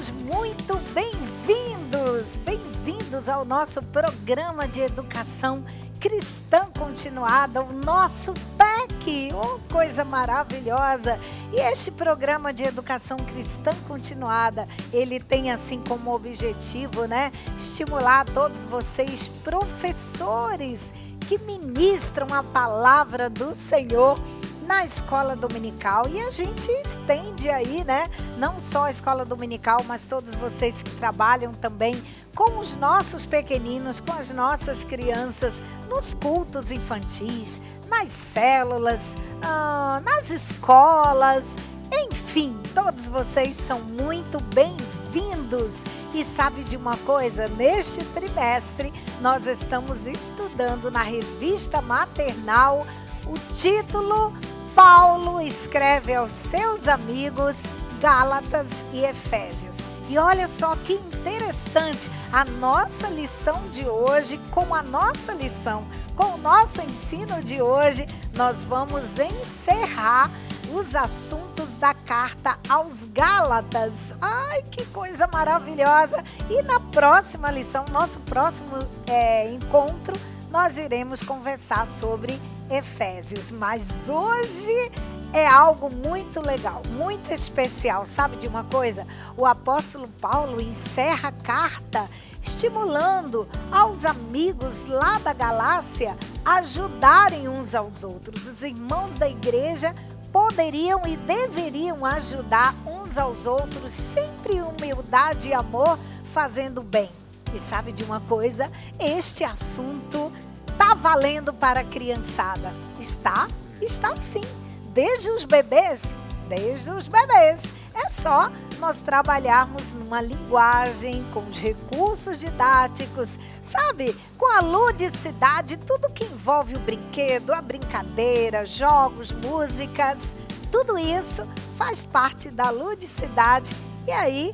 todos muito bem-vindos! Bem-vindos ao nosso programa de educação cristã continuada, o nosso PEC, oh, coisa maravilhosa! E este programa de educação cristã continuada, ele tem assim como objetivo, estimular todos vocês, professores, que ministram a palavra do Senhor na escola dominical, e a gente estende aí, não só a escola dominical, mas todos vocês que trabalham também com os nossos pequeninos, com as nossas crianças, nos cultos infantis, nas células, nas escolas, enfim, todos vocês são muito bem-vindos. E sabe de uma coisa? Neste trimestre, nós estamos estudando na revista maternal o título Paulo escreve aos seus amigos Gálatas e Efésios. E olha só que interessante, a nossa lição de hoje, com o nosso ensino de hoje, nós vamos encerrar os assuntos da carta aos Gálatas. Ai, que coisa maravilhosa! E na próxima lição, nosso próximo encontro, nós iremos conversar sobre Efésios, mas hoje é algo muito legal, muito especial. Sabe de uma coisa? O apóstolo Paulo encerra a carta estimulando aos amigos lá da Galácia a ajudarem uns aos outros. Os irmãos da igreja poderiam e deveriam ajudar uns aos outros, sempre em humildade e amor, fazendo bem. E sabe de uma coisa? Este assunto está valendo para a criançada. Está sim. Desde os bebês. É só nós trabalharmos numa linguagem, com os recursos didáticos, sabe? Com a ludicidade, tudo que envolve o brinquedo, a brincadeira, jogos, músicas, tudo isso faz parte da ludicidade. E aí,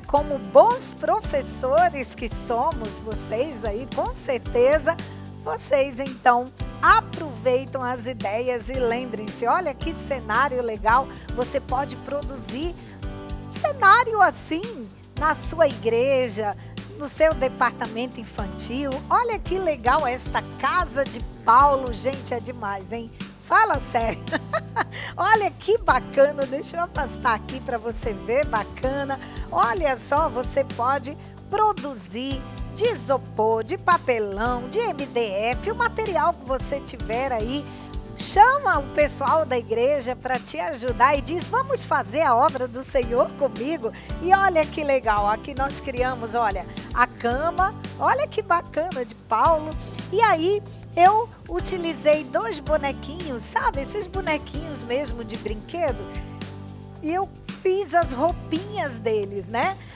como bons professores que somos, vocês aí, com certeza, vocês então aproveitam as ideias e lembrem-se, olha que cenário legal, você pode produzir um cenário assim na sua igreja, no seu departamento infantil. Olha que legal esta casa de Paulo, gente, é demais, hein? Fala sério. Olha que bacana, deixa eu afastar aqui para você ver, bacana. Olha só, você pode produzir de isopor, de papelão, de MDF, o material que você tiver aí. Chama o pessoal da igreja para te ajudar e diz, vamos fazer a obra do Senhor comigo. E olha que legal, aqui nós criamos, olha, a cama, olha que bacana de Paulo. E aí eu utilizei 2 bonequinhos, sabe, esses bonequinhos mesmo de brinquedo. E eu fiz as roupinhas deles,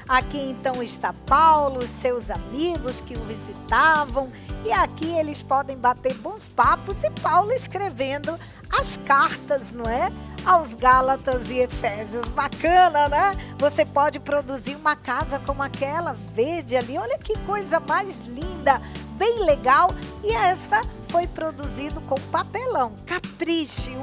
Aqui então está Paulo, os seus amigos que o visitavam. E aqui eles podem bater bons papos e Paulo escrevendo as cartas, aos Gálatas e Efésios. Bacana, Você pode produzir uma casa como aquela verde ali. Olha que coisa mais linda, bem legal. E esta foi produzido com papelão. Capriche,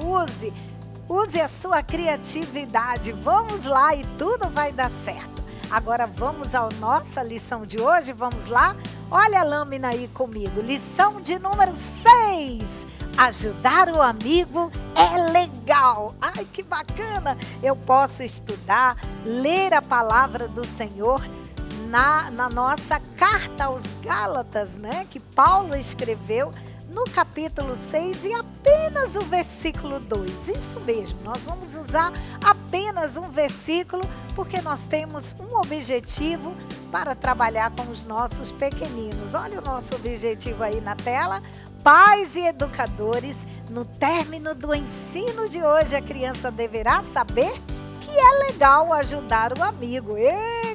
use a sua criatividade. Vamos lá e tudo vai dar certo. Agora vamos à nossa lição de hoje. Vamos lá? Olha a lâmina aí comigo. Lição de número 6. Ajudar o amigo é legal. Ai, que bacana. Eu posso estudar, ler a palavra do Senhor na nossa carta aos Gálatas, que Paulo escreveu no capítulo 6 e apenas o versículo 2. Isso mesmo, nós vamos usar apenas um versículo porque nós temos um objetivo para trabalhar com os nossos pequeninos. Olha o nosso objetivo aí na tela. Pais e educadores, no término do ensino de hoje, a criança deverá saber que é legal ajudar o amigo.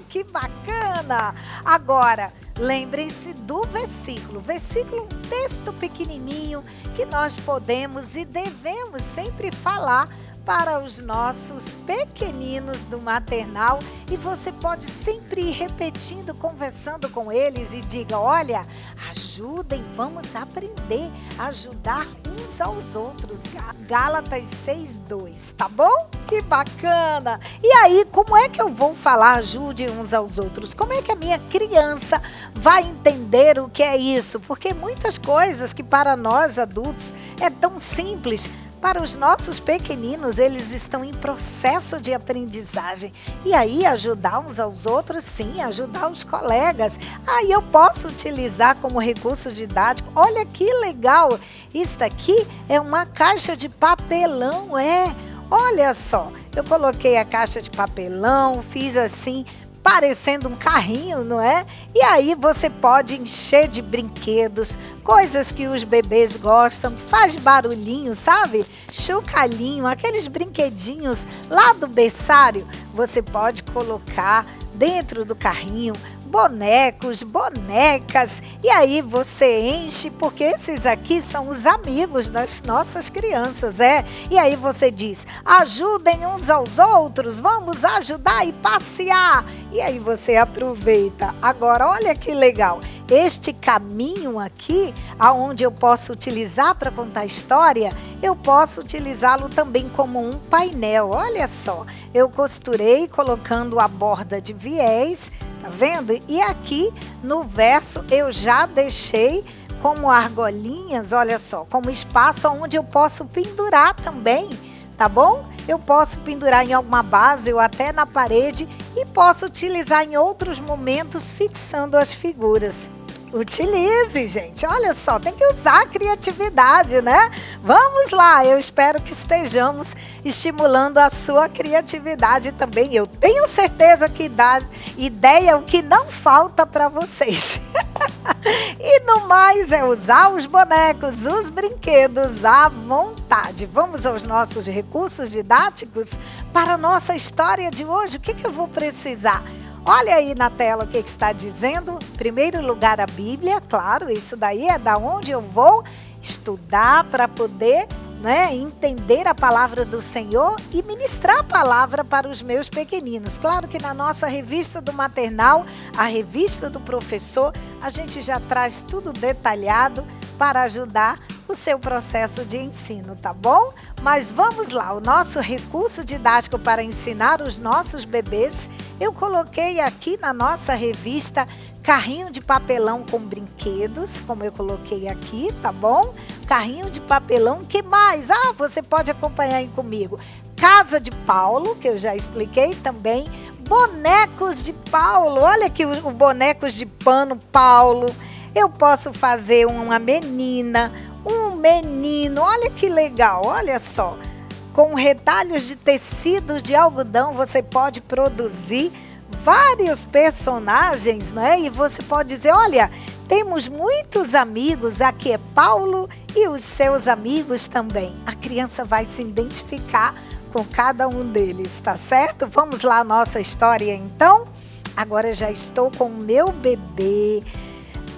Que bacana! Agora, lembrem-se do versículo, um texto pequenininho que nós podemos e devemos sempre falar para os nossos pequeninos do maternal e você pode sempre ir repetindo, conversando com eles e diga, olha, ajudem, vamos aprender a ajudar uns aos outros. Gálatas 6:2, tá bom? Que bacana! E aí, como é que eu vou falar ajude uns aos outros? Como é que a minha criança vai entender o que é isso? Porque muitas coisas que para nós adultos é tão simples, para os nossos pequeninos, eles estão em processo de aprendizagem. E aí, ajudar uns aos outros, sim, ajudar os colegas. Aí eu posso utilizar como recurso didático. Olha que legal! Isso aqui é uma caixa de papelão, Olha só, eu coloquei a caixa de papelão, fiz assim, parecendo um carrinho, não é? E aí você pode encher de brinquedos, coisas que os bebês gostam, faz barulhinho, sabe? Chocalhinho, aqueles brinquedinhos lá do berçário, você pode colocar dentro do carrinho, bonecos, bonecas, e aí você enche, porque esses aqui são os amigos das nossas crianças, E aí você diz, ajudem uns aos outros, vamos ajudar e passear. E aí você aproveita. Agora, olha que legal, este caminho aqui, aonde eu posso utilizar para contar história, eu posso utilizá-lo também como um painel. Olha só, eu costurei colocando a borda de viés, tá vendo? E aqui no verso eu já deixei como argolinhas, olha só, como espaço onde eu posso pendurar também, tá bom? Eu posso pendurar em alguma base ou até na parede e posso utilizar em outros momentos fixando as figuras. Utilize, gente, olha só, tem que usar a criatividade, né? Vamos lá, eu espero que estejamos estimulando a sua criatividade também. Eu tenho certeza que dá ideia é o que não falta para vocês. E no mais é usar os bonecos, os brinquedos à vontade. Vamos aos nossos recursos didáticos para a nossa história de hoje. O que eu vou precisar? Olha aí na tela o que está dizendo. Em primeiro lugar, a Bíblia, claro, isso daí é da onde eu vou estudar para poder, entender a palavra do Senhor e ministrar a palavra para os meus pequeninos. Claro que na nossa revista do maternal, a revista do professor, a gente já traz tudo detalhado para ajudar o seu processo de ensino, tá bom? Mas vamos lá, o nosso recurso didático para ensinar os nossos bebês, eu coloquei aqui na nossa revista carrinho de papelão com brinquedos, como eu coloquei aqui, tá bom? Carrinho de papelão, que mais? Você pode acompanhar aí comigo. Casa de Paulo, que eu já expliquei também. Bonecos de Paulo, olha aqui o bonecos de pano Paulo. Eu posso fazer uma menina, um menino, olha que legal, olha só. Com retalhos de tecido de algodão, você pode produzir vários personagens, E você pode dizer, olha, temos muitos amigos, aqui é Paulo e os seus amigos também. A criança vai se identificar com cada um deles, tá certo? Vamos lá a nossa história então? Agora já estou com o meu bebê,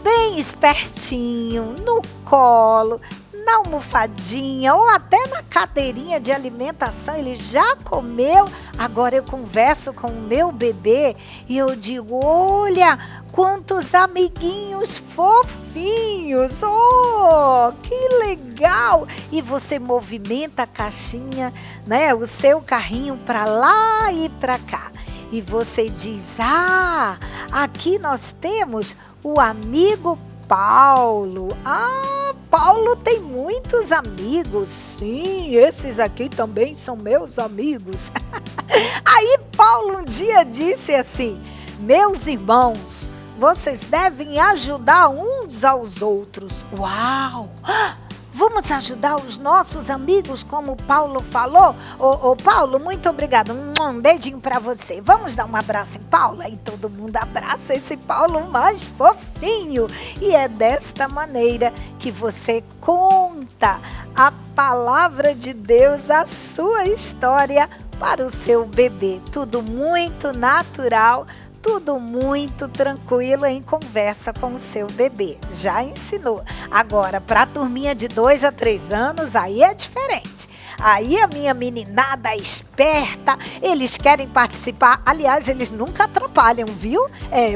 bem espertinho, no colo, na almofadinha ou até na cadeirinha de alimentação, ele já comeu. Agora eu converso com o meu bebê e eu digo, olha, quantos amiguinhos fofinhos, que legal! E você movimenta a caixinha, o seu carrinho para lá e para cá. E você diz, aqui nós temos o amigo Paulo. Paulo tem muitos amigos. Sim, esses aqui também são meus amigos. Aí Paulo um dia disse assim, meus irmãos, vocês devem ajudar uns aos outros. Uau! Vamos ajudar os nossos amigos, como o Paulo falou? Paulo, muito obrigado. Um beijinho para você. Vamos dar um abraço em Paulo? Aí todo mundo abraça esse Paulo mais fofinho. E é desta maneira que você conta a palavra de Deus, a sua história para o seu bebê. Tudo muito natural, tudo muito tranquilo em conversa com o seu bebê. Já ensinou. Agora, para a turminha de 2 a 3 anos, aí é diferente. Aí a minha meninada esperta, eles querem participar. Aliás, eles nunca atrapalham, viu?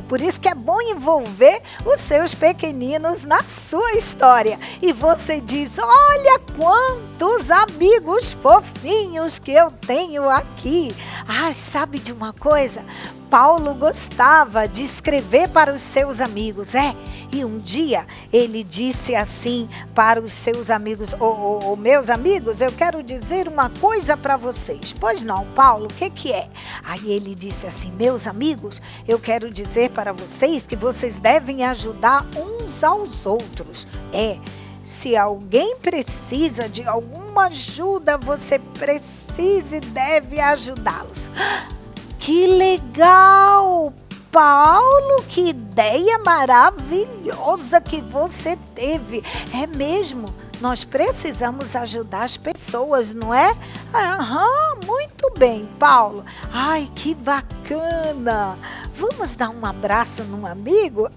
Por isso que é bom envolver os seus pequeninos na sua história. E você diz, olha quantos amigos fofinhos que eu tenho aqui. Ah, sabe de uma coisa? Paulo gostava de escrever para os seus amigos, e um dia ele disse assim para os seus amigos, meus amigos, eu quero dizer uma coisa para vocês. Pois não, Paulo, o que é? Aí ele disse assim, meus amigos, eu quero dizer para vocês que vocês devem ajudar uns aos outros. Se alguém precisa de alguma ajuda, você precisa e deve ajudá-los. Que legal, Paulo, que ideia maravilhosa que você teve. É mesmo, nós precisamos ajudar as pessoas, não é? Muito bem, Paulo. Ai, que bacana. Vamos dar um abraço num amigo?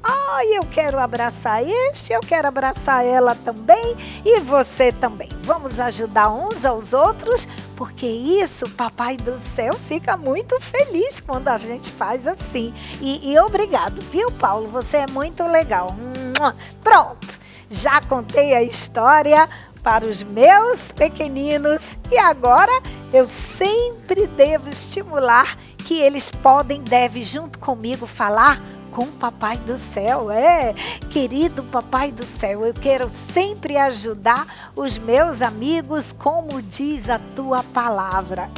Eu quero abraçar este, eu quero abraçar ela também e você também. Vamos ajudar uns aos outros, porque isso, Papai do Céu, fica muito feliz quando a gente faz assim. E obrigado, viu, Paulo? Você é muito legal. Pronto, já contei a história para os meus pequeninos e agora eu sempre devo estimular que eles devem junto comigo falar com o Papai do Céu. Querido Papai do Céu, eu quero sempre ajudar os meus amigos como diz a tua palavra.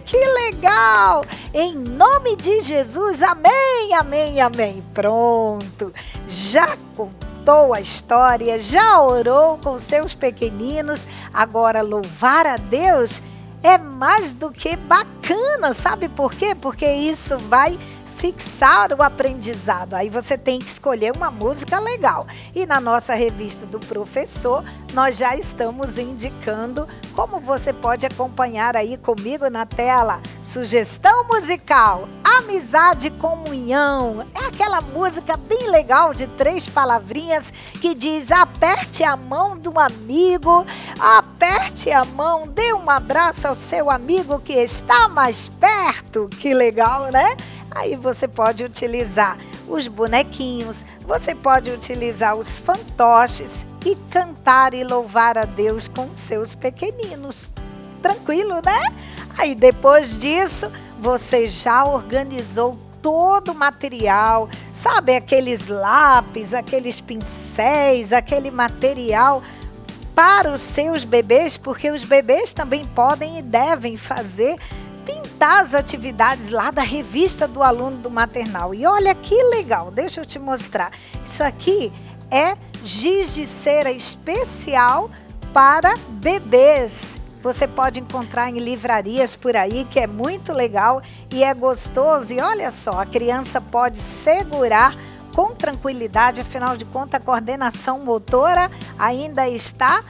Que legal! Em nome de Jesus, amém, amém, amém. Pronto, já contou a história, já orou com seus pequeninos, agora louvar a Deus é mais do que bacana, sabe por quê? Porque isso vai fixar o aprendizado. Aí você tem que escolher uma música legal. E na nossa revista do professor, nós já estamos indicando como você pode acompanhar aí comigo na tela. Sugestão musical, Amizade e Comunhão. É aquela música bem legal de 3 palavrinhas que diz: aperte a mão do amigo, aperte a mão, dê um abraço ao seu amigo que está mais perto. Que legal, né? Aí você pode utilizar os bonequinhos, você pode utilizar os fantoches e cantar e louvar a Deus com seus pequeninos. Tranquilo, né? Aí depois disso, você já organizou todo o material, sabe? Aqueles lápis, aqueles pincéis, aquele material para os seus bebês, porque os bebês também podem e devem pintar as atividades lá da revista do aluno do maternal. E olha que legal, deixa eu te mostrar. Isso aqui é giz de cera especial para bebês. Você pode encontrar em livrarias por aí, que é muito legal e é gostoso. E olha só, a criança pode segurar com tranquilidade, afinal de contas a coordenação motora ainda está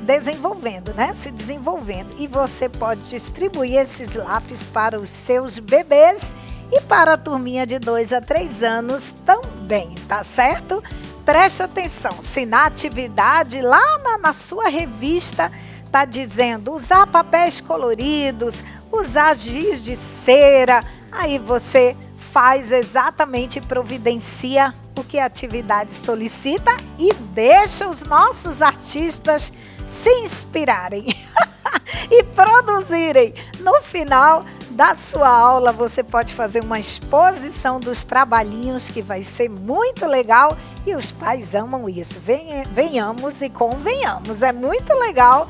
desenvolvendo, né? Se desenvolvendo. E você pode distribuir esses lápis para os seus bebês e para a turminha de 2 a 3 anos também, tá certo? Preste atenção, se na atividade lá na sua revista está dizendo usar papéis coloridos, usar giz de cera, aí você faz exatamente, providencia o que a atividade solicita e deixa os nossos artistas se inspirarem e produzirem. No final da sua aula, você pode fazer uma exposição dos trabalhinhos que vai ser muito legal e os pais amam isso. Venhamos e convenhamos, é muito legal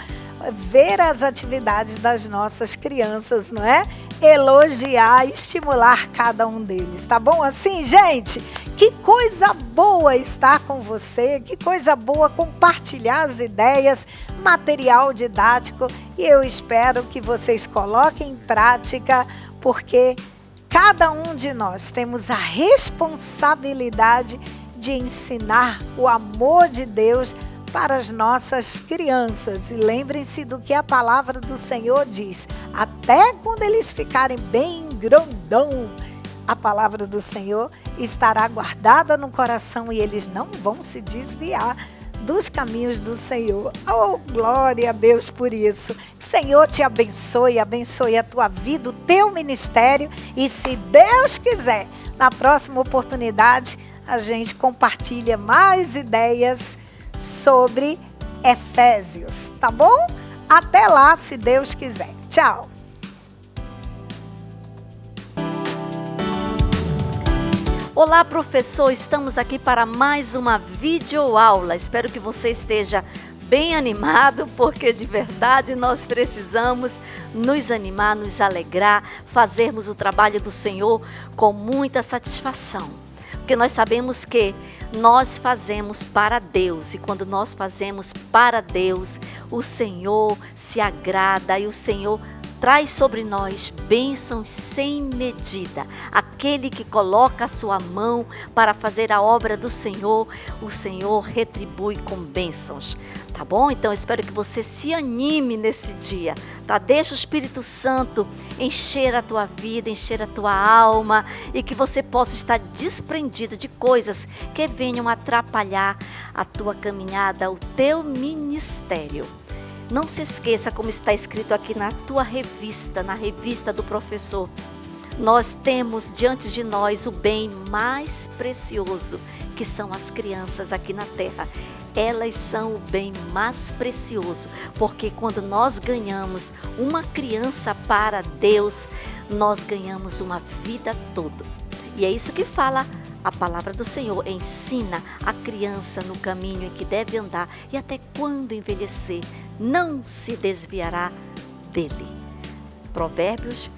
ver as atividades das nossas crianças, não é? Elogiar, estimular cada um deles, tá bom assim, gente? Que coisa boa estar com você, que coisa boa compartilhar as ideias, material didático, e eu espero que vocês coloquem em prática, porque cada um de nós temos a responsabilidade de ensinar o amor de Deus para as nossas crianças. E lembrem-se do que a palavra do Senhor diz, até quando eles ficarem bem grandão, a palavra do Senhor estará guardada no coração e eles não vão se desviar dos caminhos do Senhor. Oh, glória a Deus por isso. O Senhor te abençoe, abençoe a tua vida, o teu ministério. E se Deus quiser, na próxima oportunidade, a gente compartilha mais ideias sobre Efésios, tá bom? Até lá, se Deus quiser. Tchau! Olá, professor! Estamos aqui para mais uma videoaula. Espero que você esteja bem animado, porque de verdade nós precisamos nos animar, nos alegrar, fazermos o trabalho do Senhor com muita satisfação. Porque nós sabemos que nós fazemos para Deus, e quando nós fazemos para Deus, o Senhor se agrada e o Senhor traz sobre nós bênçãos sem medida. Aquele que coloca a sua mão para fazer a obra do Senhor, o Senhor retribui com bênçãos. Tá bom? Então eu espero que você se anime nesse dia, tá? Deixa o Espírito Santo encher a tua vida, encher a tua alma, e que você possa estar desprendido de coisas que venham atrapalhar a tua caminhada, o teu ministério. Não se esqueça, como está escrito aqui na tua revista, na revista do professor. Nós temos diante de nós o bem mais precioso, que são as crianças aqui na terra. Elas são o bem mais precioso, porque quando nós ganhamos uma criança para Deus, nós ganhamos uma vida toda. E é isso que fala a palavra do Senhor. Ensina a criança no caminho em que deve andar, e até quando envelhecer, não se desviará dele. Provérbios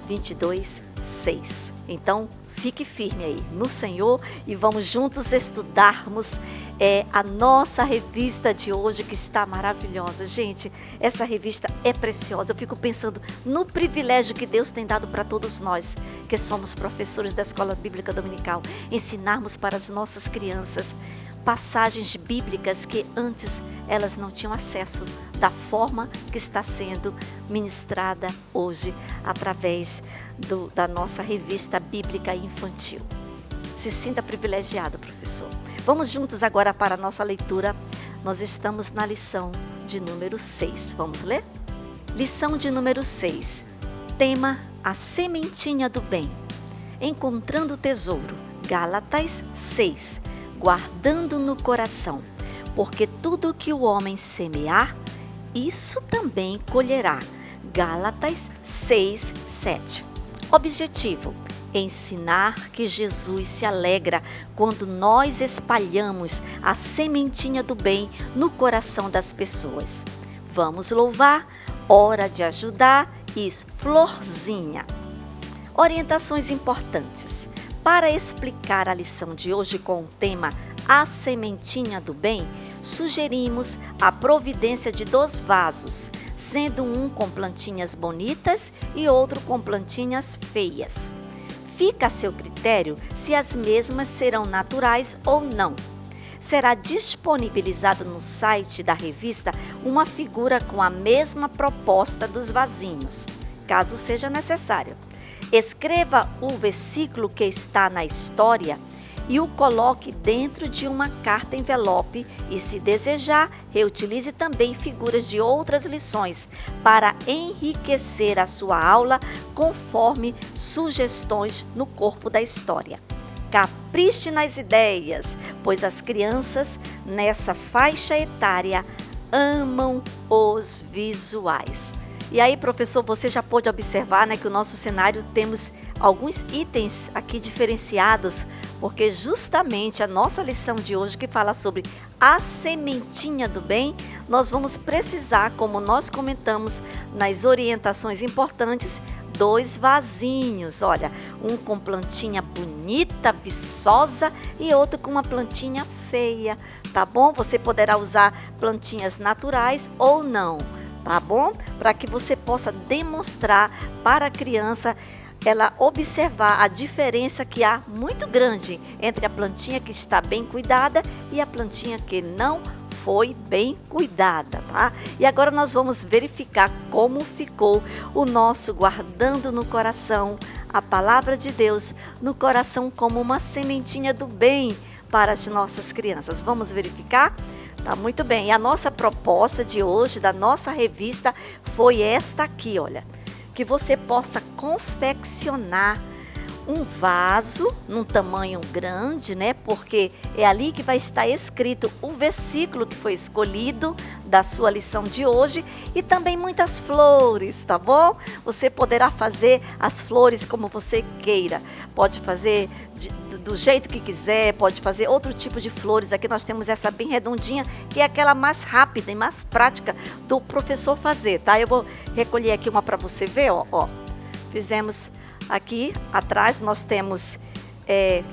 22, 6. Então, fique firme aí no Senhor e vamos juntos estudarmos a nossa revista de hoje, que está maravilhosa. Gente, essa revista é preciosa. Eu fico pensando no privilégio que Deus tem dado para todos nós, que somos professores da Escola Bíblica Dominical, ensinarmos para as nossas crianças passagens bíblicas que antes elas não tinham acesso, da forma que está sendo ministrada hoje através da nossa revista bíblica infantil. Se sinta privilegiado, professor. Vamos juntos agora para a nossa leitura. Nós estamos na lição de número 6. Vamos ler? Lição de número 6. Tema: a sementinha do bem. Encontrando o tesouro. Gálatas 6. Guardando no coração. Porque tudo que o homem semear, isso também colherá. Gálatas 6, 7. Objetivo: ensinar que Jesus se alegra quando nós espalhamos a sementinha do bem no coração das pessoas. Vamos louvar, hora de ajudar e florzinha. Orientações importantes. Para explicar a lição de hoje com o tema A Sementinha do Bem, sugerimos a providência de 2 vasos, sendo um com plantinhas bonitas e outro com plantinhas feias. Fica a seu critério se as mesmas serão naturais ou não. Será disponibilizado no site da revista uma figura com a mesma proposta dos vasinhos, caso seja necessário. Escreva o versículo que está na história e o coloque dentro de uma carta envelope e, se desejar, reutilize também figuras de outras lições para enriquecer a sua aula conforme sugestões no corpo da história. Capriche nas ideias, pois as crianças nessa faixa etária amam os visuais. E aí, professor, você já pôde observar, né, que o nosso cenário temos alguns itens aqui diferenciados, porque justamente a nossa lição de hoje, que fala sobre a sementinha do bem, nós vamos precisar, como nós comentamos nas orientações importantes, 2 vasinhos. Olha, um com plantinha bonita, viçosa, e outro com uma plantinha feia, tá bom? Você poderá usar plantinhas naturais ou não, tá bom? Para que você possa demonstrar para a criança, ela observar a diferença que há muito grande entre a plantinha que está bem cuidada e a plantinha que não foi bem cuidada, tá? E agora nós vamos verificar como ficou o nosso guardando no coração a palavra de Deus no coração como uma sementinha do bem para as nossas crianças. Vamos verificar? Tá muito bem. E a nossa proposta de hoje, da nossa revista, foi esta aqui, olha. Que você possa confeccionar um vaso num tamanho grande, né? Porque é ali que vai estar escrito o versículo que foi escolhido da sua lição de hoje e também muitas flores, tá bom? Você poderá fazer as flores como você queira. Pode fazer do jeito que quiser, pode fazer outro tipo de flores. Aqui nós temos essa bem redondinha, que é aquela mais rápida e mais prática do professor fazer, tá? Eu vou recolher aqui uma para você ver, ó. Fizemos aqui atrás, nós temos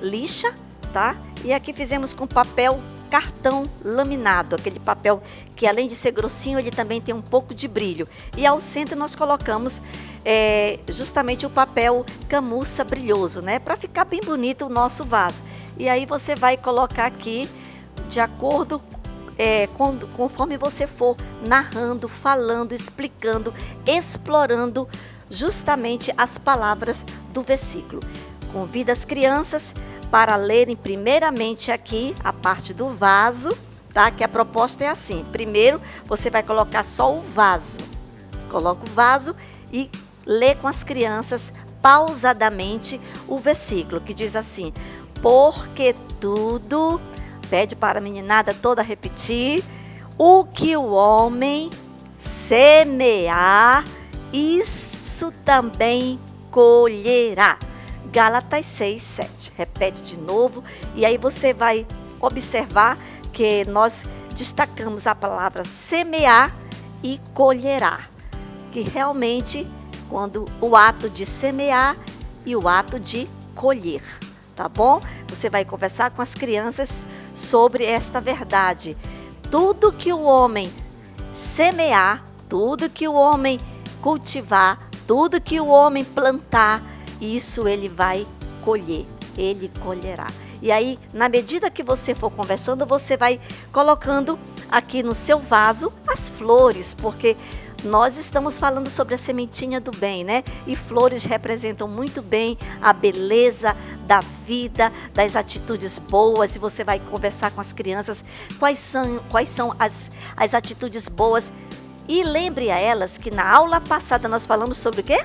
lixa, tá? E aqui fizemos com papel cartão laminado, aquele papel que além de ser grossinho, ele também tem um pouco de brilho. E ao centro nós colocamos justamente o papel camurça brilhoso, né? Para ficar bem bonito o nosso vaso. E aí você vai colocar aqui de acordo conforme você for narrando, falando, explicando, explorando justamente as palavras do versículo. Convida as crianças para lerem primeiramente aqui a parte do vaso, tá? Que a proposta é assim. Primeiro, você vai colocar só o vaso. Coloca o vaso e lê com as crianças pausadamente o versículo, que diz assim: porque tudo, pede para a meninada toda repetir, o que o homem semear, isso também colherá. Gálatas 6:7. Repete de novo e aí você vai observar que nós destacamos a palavra semear e colherá, que realmente quando o ato de semear e o ato de colher, tá bom? Você vai conversar com as crianças sobre esta verdade. Tudo que o homem semear, tudo que o homem cultivar, tudo que o homem plantar, isso ele vai colher, ele colherá. E aí, na medida que você for conversando, você vai colocando aqui no seu vaso as flores, porque nós estamos falando sobre a sementinha do bem, né? E flores representam muito bem a beleza da vida, das atitudes boas. E você vai conversar com as crianças quais são as atitudes boas. E lembre a elas que na aula passada nós falamos sobre o quê?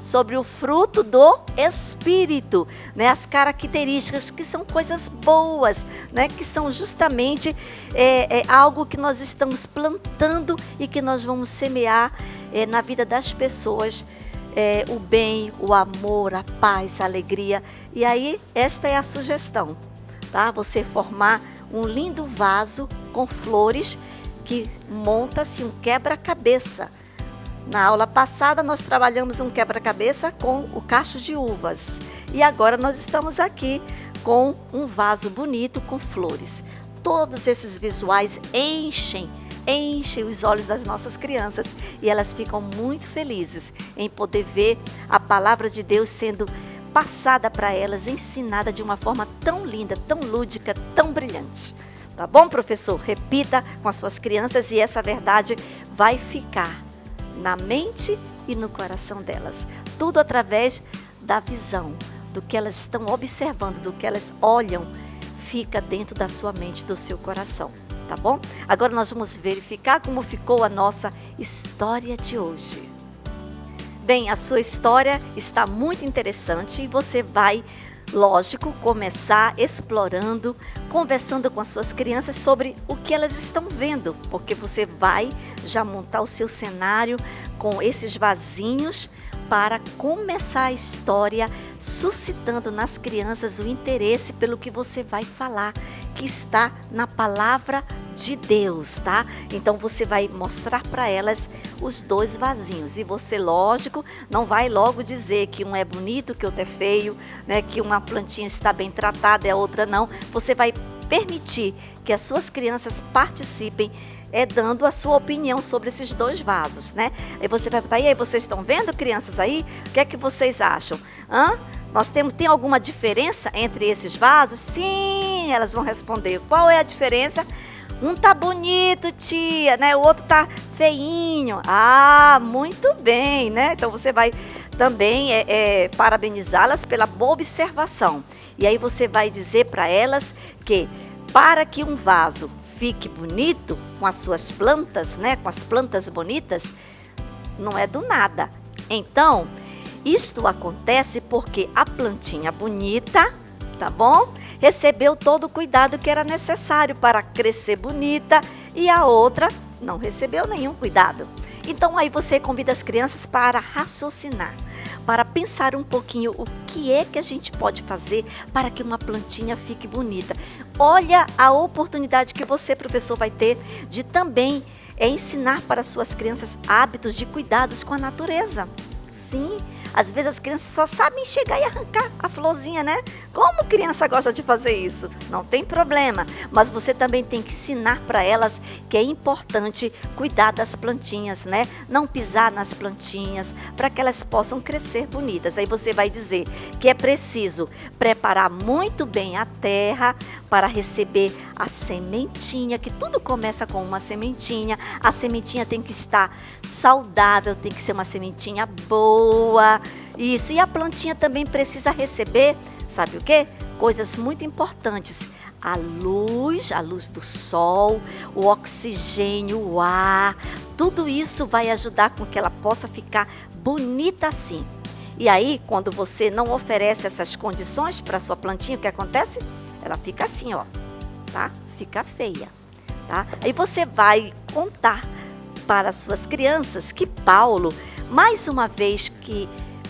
Sobre o fruto do Espírito, né? As características que são coisas boas, né? Que são justamente algo que nós estamos plantando e que nós vamos semear na vida das pessoas, o bem, o amor, a paz, a alegria. E aí, esta é a sugestão, tá? Você formar um lindo vaso com flores que monta-se um quebra-cabeça. Na aula passada, nós trabalhamos um quebra-cabeça com o cacho de uvas. E agora nós estamos aqui com um vaso bonito com flores. Todos esses visuais enchem os olhos das nossas crianças. E elas ficam muito felizes em poder ver a palavra de Deus sendo passada para elas, ensinada de uma forma tão linda, tão lúdica, tão brilhante. Tá bom, professor? Repita com as suas crianças e essa verdade vai ficar na mente e no coração delas. Tudo através da visão, do que elas estão observando, do que elas olham, fica dentro da sua mente, do seu coração, tá bom? Agora nós vamos verificar como ficou a nossa história de hoje. Bem, a sua história está muito interessante e você vai, lógico, começar explorando, conversando com as suas crianças sobre o que elas estão vendo, porque você vai já montar o seu cenário com esses vasinhos para começar a história, suscitando nas crianças o interesse pelo que você vai falar, que está na palavra de Deus, tá? Então você vai mostrar para elas os dois vasinhos e você, lógico, não vai logo dizer que um é bonito, que outro é feio, né? Que uma plantinha está bem tratada e a outra não. Você vai permitir que as suas crianças participem, dando a sua opinião sobre esses dois vasos, né? Aí você vai perguntar: e aí, vocês estão vendo, crianças aí? O que é que vocês acham? Tem alguma diferença entre esses vasos? Sim, elas vão responder. Qual é a diferença? Um tá bonito, tia, né? O outro tá feinho. Ah, muito bem, né? Então você vai também parabenizá-las pela boa observação. E aí você vai dizer para elas que para que um vaso fique bonito com as suas plantas, né? Com as plantas bonitas, não é do nada. Então, isto acontece porque a plantinha bonita, tá bom? Recebeu todo o cuidado que era necessário para crescer bonita e a outra não recebeu nenhum cuidado. Então aí você convida as crianças para raciocinar, para pensar um pouquinho o que é que a gente pode fazer para que uma plantinha fique bonita. Olha a oportunidade que você, professor, vai ter de também ensinar para suas crianças hábitos de cuidados com a natureza. Sim, às vezes as crianças só sabem chegar e arrancar a florzinha, né? Como criança gosta de fazer isso? Não tem problema, mas você também tem que ensinar para elas que é importante cuidar das plantinhas, né? Não pisar nas plantinhas, para que elas possam crescer bonitas. Aí você vai dizer que é preciso preparar muito bem a terra para receber a sementinha, que tudo começa com uma sementinha. A sementinha tem que estar saudável, tem que ser uma sementinha boa. Isso, e a plantinha também precisa receber, sabe o quê? Coisas muito importantes. A luz do sol, o oxigênio, o ar, tudo isso vai ajudar com que ela possa ficar bonita assim. E aí, quando você não oferece essas condições para a sua plantinha, o que acontece? Ela fica assim, ó, tá? Fica feia, tá? Aí você vai contar para as suas crianças que Paulo, mais uma vez que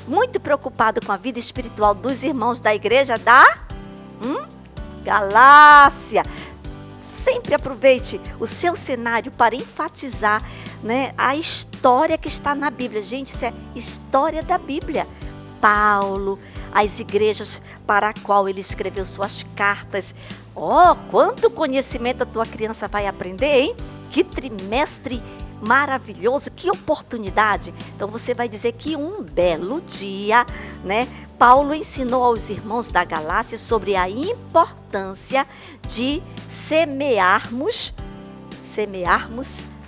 muito preocupado com a vida espiritual dos irmãos da igreja da Galácia. Sempre aproveite o seu cenário para enfatizar, né, a história que está na Bíblia. Gente, isso é história da Bíblia. Paulo, as igrejas para a qual ele escreveu suas cartas. Quanto conhecimento a tua criança vai aprender, hein? Que trimestre maravilhoso, que oportunidade. Então você vai dizer que um belo dia, né, Paulo ensinou aos irmãos da Galácia sobre a importância de semearmos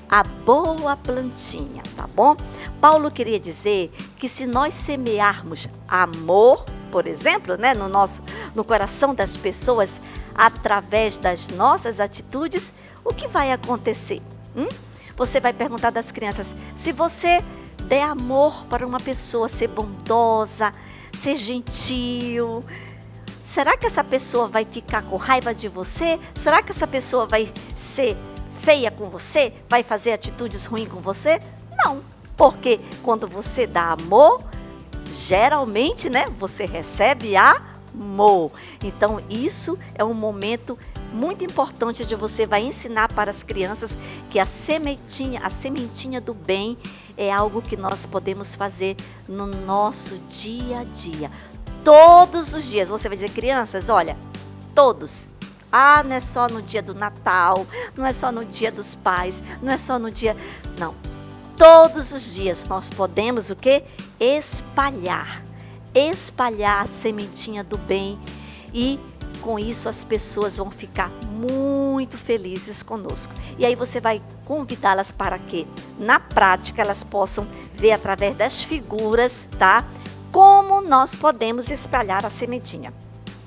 a boa plantinha, tá bom? Paulo queria dizer que se nós semearmos amor, por exemplo, né, no coração das pessoas, através das nossas atitudes, o que vai acontecer? Você vai perguntar das crianças, se você der amor para uma pessoa, ser bondosa, ser gentil, será que essa pessoa vai ficar com raiva de você? Será que essa pessoa vai ser feia com você? Vai fazer atitudes ruins com você? Não, porque quando você dá amor, geralmente, né, você recebe amor. Então isso é um momento muito importante onde você vai ensinar para as crianças que a sementinha do bem é algo que nós podemos fazer no nosso dia a dia. Todos os dias, você vai dizer, crianças, olha, todos. Não é só no dia do Natal, não é só no dia dos pais, não é só no dia... Não, todos os dias nós podemos o quê? Espalhar a sementinha do bem e com isso as pessoas vão ficar muito felizes conosco. E aí você vai convidá-las para que, na prática, elas possam ver através das figuras, tá? Como nós podemos espalhar a sementinha.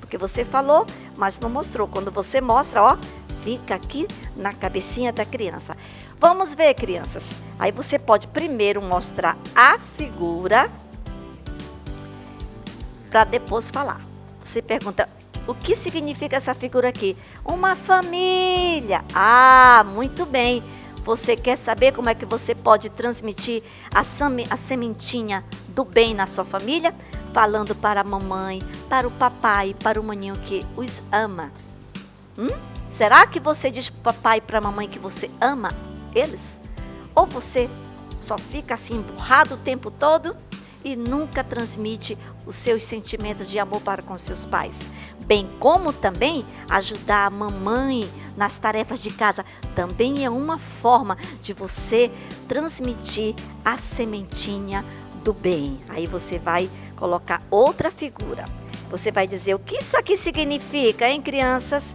Porque você falou, mas não mostrou. Quando você mostra, ó, fica aqui na cabecinha da criança. Vamos ver, crianças. Aí você pode primeiro mostrar a figura para depois falar. Você pergunta, o que significa essa figura aqui? Uma família. Muito bem. Você quer saber como é que você pode transmitir a sementinha do bem na sua família? Falando para a mamãe, para o papai, para o maninho que os ama. Será que você diz para o papai e para a mamãe que você ama eles? Ou você só fica assim emburrado o tempo todo e nunca transmite os seus sentimentos de amor para com seus pais? Bem como também ajudar a mamãe nas tarefas de casa também é uma forma de você transmitir a sementinha do bem. Aí você vai colocar outra figura. Você vai dizer o que isso aqui significa, hein, crianças?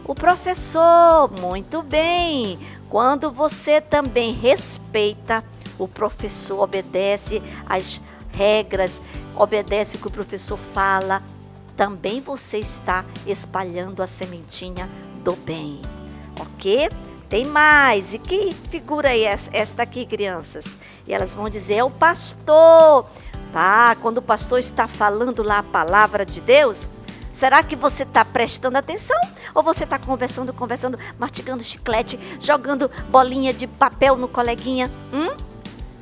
O professor, muito bem. Quando você também respeita, o professor obedece às regras, obedece o que o professor fala, também você está espalhando a sementinha do bem. ok? Tem mais. E que figura é esta aqui, crianças? E elas vão dizer, é o pastor. Tá, quando o pastor está falando lá a palavra de Deus, será que você está prestando atenção? Ou você está conversando, mastigando chiclete, jogando bolinha de papel no coleguinha?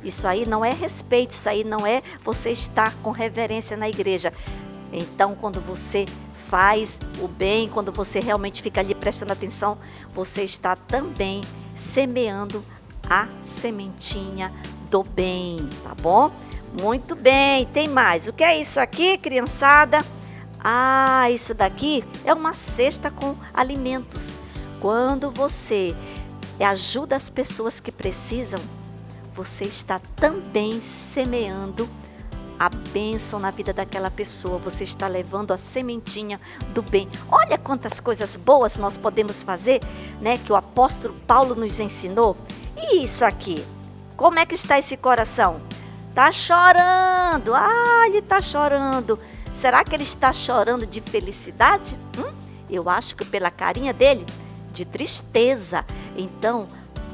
Isso aí não é respeito, isso aí não é você estar com reverência na igreja. Então, quando você faz o bem, quando você realmente fica ali prestando atenção, você está também semeando a sementinha do bem, tá bom? Muito bem, tem mais. O que é isso aqui, criançada? Ah, isso daqui é uma cesta com alimentos. Quando você ajuda as pessoas que precisam, você está também semeando a bênção na vida daquela pessoa. Você está levando a sementinha do bem. Olha quantas coisas boas nós podemos fazer, né? Que o apóstolo Paulo nos ensinou. E isso aqui? Como é que está esse coração? Tá chorando. Ah, ele tá chorando. Será que ele está chorando de felicidade? Eu acho que pela carinha dele, de tristeza. Então,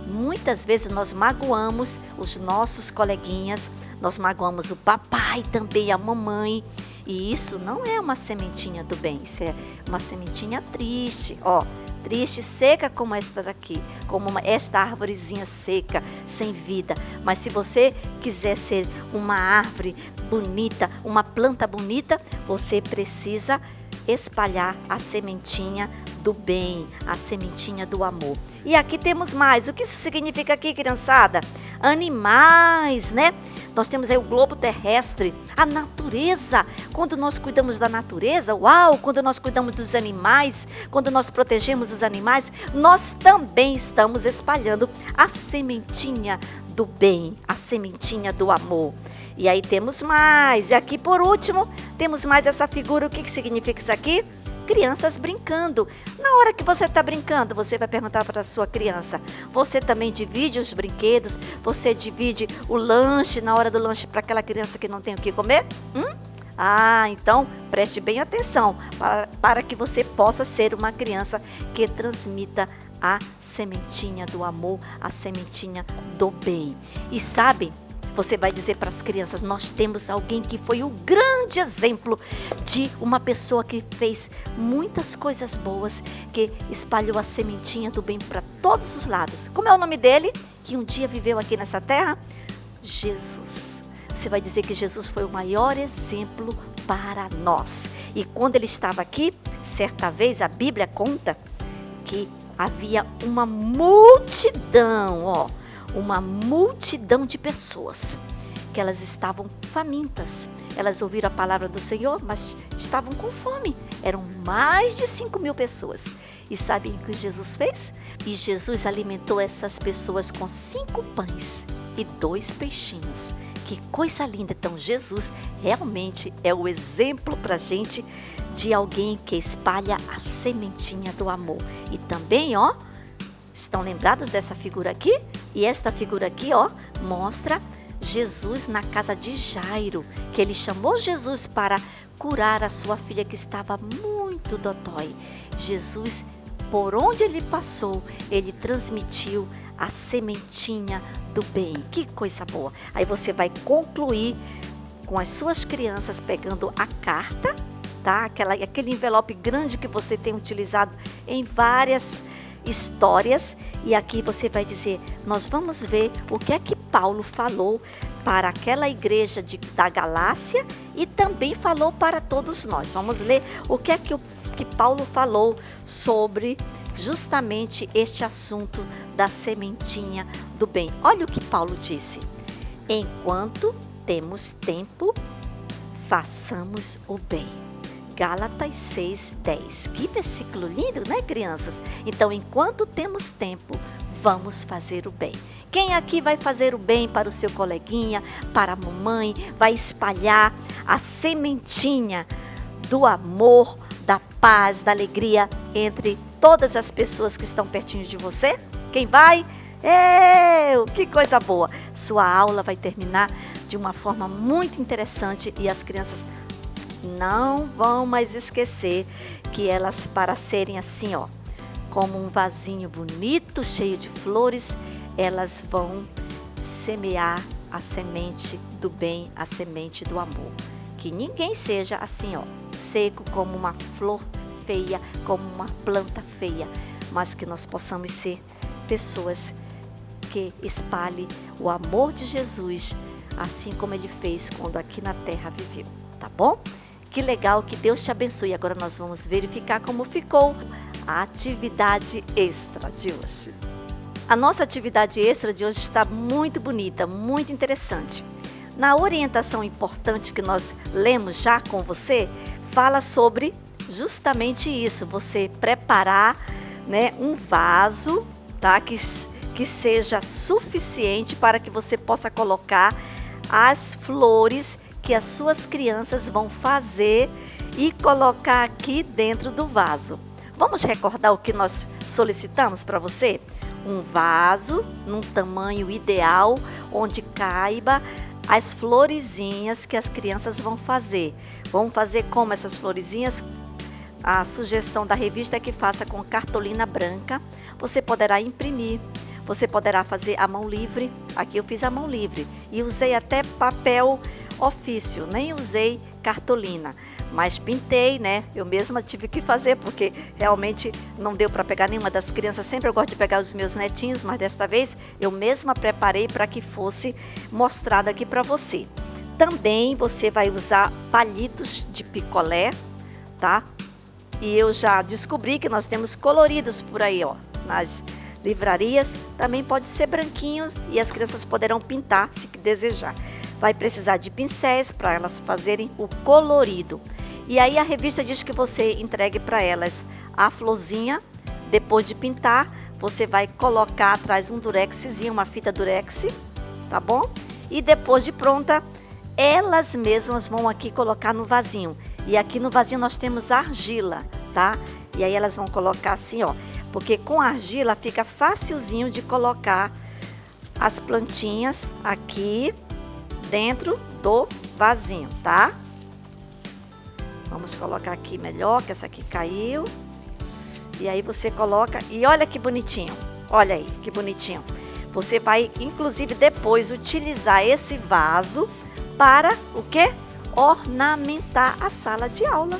muitas vezes nós magoamos os nossos coleguinhas, nós magoamos o papai também, a mamãe. E isso não é uma sementinha do bem, isso é uma sementinha triste, ó. Triste, seca como esta daqui, como esta árvorezinha seca, sem vida. Mas se você quiser ser uma árvore bonita, uma planta bonita, você precisa espalhar a sementinha do bem, a sementinha do amor. E aqui temos mais. O que isso significa aqui, criançada? Animais, né? Nós temos aí o globo terrestre, a natureza. Quando nós cuidamos da natureza, uau! Quando nós cuidamos dos animais, quando nós protegemos os animais, nós também estamos espalhando a sementinha do bem, a sementinha do amor. E aí temos mais. E aqui por último, temos mais essa figura. O que significa isso aqui? Crianças brincando. Na hora que você está brincando, você vai perguntar para a sua criança, você também divide os brinquedos? Você divide o lanche na hora do lanche para aquela criança que não tem o que comer? Ah, então preste bem atenção para que você possa ser uma criança que transmita a sementinha do amor, a sementinha do bem. E sabe, você vai dizer para as crianças, nós temos alguém que foi o grande exemplo de uma pessoa que fez muitas coisas boas, que espalhou a sementinha do bem para todos os lados. Como é o nome dele? Que um dia viveu aqui nessa terra? Jesus. Você vai dizer que Jesus foi o maior exemplo para nós. E quando ele estava aqui, certa vez a Bíblia conta que havia uma multidão, uma multidão de pessoas, que elas estavam famintas. Elas ouviram a palavra do Senhor, mas estavam com fome. Eram mais de 5.000 pessoas. E sabe o que Jesus fez? E Jesus alimentou essas pessoas com 5 pães e 2 peixinhos. Que coisa linda! Então Jesus realmente é o exemplo para a gente de alguém que espalha a sementinha do amor. E também, estão lembrados dessa figura aqui? E esta figura aqui, mostra Jesus na casa de Jairo, que ele chamou Jesus para curar a sua filha que estava muito dodói. Jesus, por onde ele passou, ele transmitiu a sementinha do bem. Que coisa boa! Aí você vai concluir com as suas crianças pegando a carta, tá? Aquele envelope grande que você tem utilizado em várias histórias, e aqui você vai dizer, nós vamos ver o que é que Paulo falou para aquela igreja da Galácia e também falou para todos nós. Vamos ler o que é que Paulo falou sobre justamente este assunto da sementinha do bem. Olha o que Paulo disse: enquanto temos tempo, façamos o bem. Gálatas 6:10. Que versículo lindo, né, crianças? Então, enquanto temos tempo, vamos fazer o bem. Quem aqui vai fazer o bem para o seu coleguinha, para a mamãe, vai espalhar a sementinha do amor, da paz, da alegria entre todas as pessoas que estão pertinho de você? Quem vai? Eu! Que coisa boa! Sua aula vai terminar de uma forma muito interessante e as crianças não vão mais esquecer que elas, para serem assim, como um vasinho bonito, cheio de flores, elas vão semear a semente do bem, a semente do amor. Que ninguém seja assim, ó, seco como uma flor feia, como uma planta feia, mas que nós possamos ser pessoas que espalhem o amor de Jesus, assim como ele fez quando aqui na terra viveu, tá bom? Que legal, que Deus te abençoe. Agora nós vamos verificar como ficou a atividade extra de hoje. A nossa atividade extra de hoje está muito bonita, muito interessante. Na orientação importante que nós lemos já com você, fala sobre justamente isso, você preparar, né, um vaso, tá, que seja suficiente para que você possa colocar as flores que as suas crianças vão fazer e colocar aqui dentro do vaso. Vamos recordar o que nós solicitamos para você? Um vaso num tamanho ideal, onde caiba as florezinhas que as crianças vão fazer. Vão fazer como essas florezinhas? A sugestão da revista é que faça com cartolina branca. Você poderá imprimir, você poderá fazer à mão livre. Aqui eu fiz à mão livre e usei até papel ofício, nem usei cartolina, mas pintei, né? Eu mesma tive que fazer porque realmente não deu para pegar nenhuma das crianças. Sempre eu gosto de pegar os meus netinhos, mas desta vez eu mesma preparei para que fosse mostrado aqui para você. Também você vai usar palitos de picolé, tá? E eu já descobri que nós temos coloridos por aí, ó, nas livrarias. Também pode ser branquinhos e as crianças poderão pintar se desejar. Vai precisar de pincéis para elas fazerem o colorido. E aí a revista diz que você entregue para elas a florzinha. Depois de pintar, você vai colocar atrás um durexzinho, uma fita durex, tá bom? E depois de pronta, elas mesmas vão aqui colocar no vasinho. E aqui no vasinho nós temos argila, tá? E aí elas vão colocar assim, ó. Porque com argila fica facilzinho de colocar as plantinhas aqui dentro do vasinho, tá? Vamos colocar aqui melhor, que essa aqui caiu. E aí você coloca, e olha que bonitinho. Olha aí, que bonitinho. Você vai, inclusive, depois utilizar esse vaso para o quê? Ornamentar a sala de aula,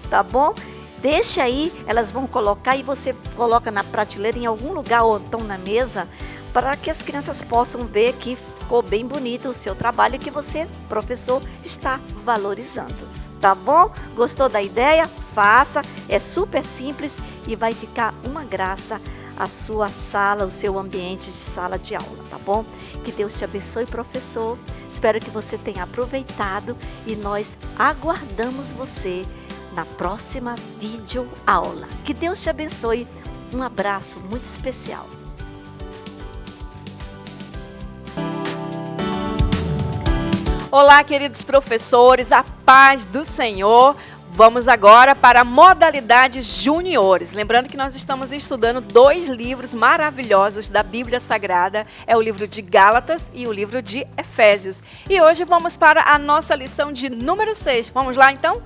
tá bom? Deixa aí, elas vão colocar e você coloca na prateleira em algum lugar ou então na mesa, para que as crianças possam ver que ficou bem bonito o seu trabalho e que você, professor, está valorizando. Tá bom? Gostou da ideia? Faça, é super simples e vai ficar uma graça a sua sala, o seu ambiente de sala de aula, tá bom? Que Deus te abençoe, professor. Espero que você tenha aproveitado e nós aguardamos você na próxima videoaula. Que Deus te abençoe. Um abraço muito especial. Olá, queridos professores, a paz do Senhor. Vamos agora para a modalidade juniores. Lembrando que nós estamos estudando 2 livros maravilhosos da Bíblia Sagrada. É o livro de Gálatas e o livro de Efésios. E hoje vamos para a nossa lição de número 6. Vamos lá, então?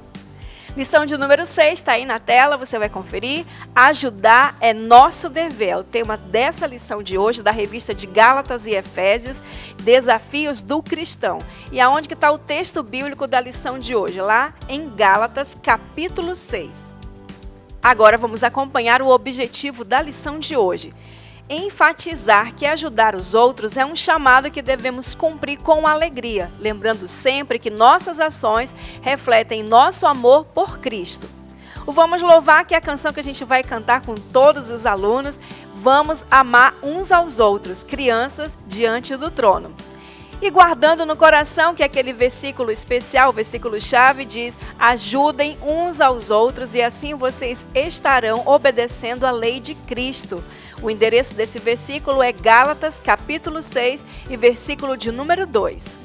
Lição de número 6, está aí na tela, você vai conferir. Ajudar é nosso dever. É o tema dessa lição de hoje, da revista de Gálatas e Efésios, Desafios do Cristão. E aonde que está o texto bíblico da lição de hoje? Lá em Gálatas, capítulo 6. Agora vamos acompanhar o objetivo da lição de hoje. Enfatizar que ajudar os outros é um chamado que devemos cumprir com alegria, lembrando sempre que nossas ações refletem nosso amor por Cristo. O Vamos Louvar, que é a canção que a gente vai cantar com todos os alunos, vamos amar uns aos outros, crianças diante do trono. E guardando no coração que aquele versículo especial, o versículo-chave diz: ajudem uns aos outros e assim vocês estarão obedecendo a lei de Cristo. O endereço desse versículo é Gálatas, capítulo 6 e versículo de número 2.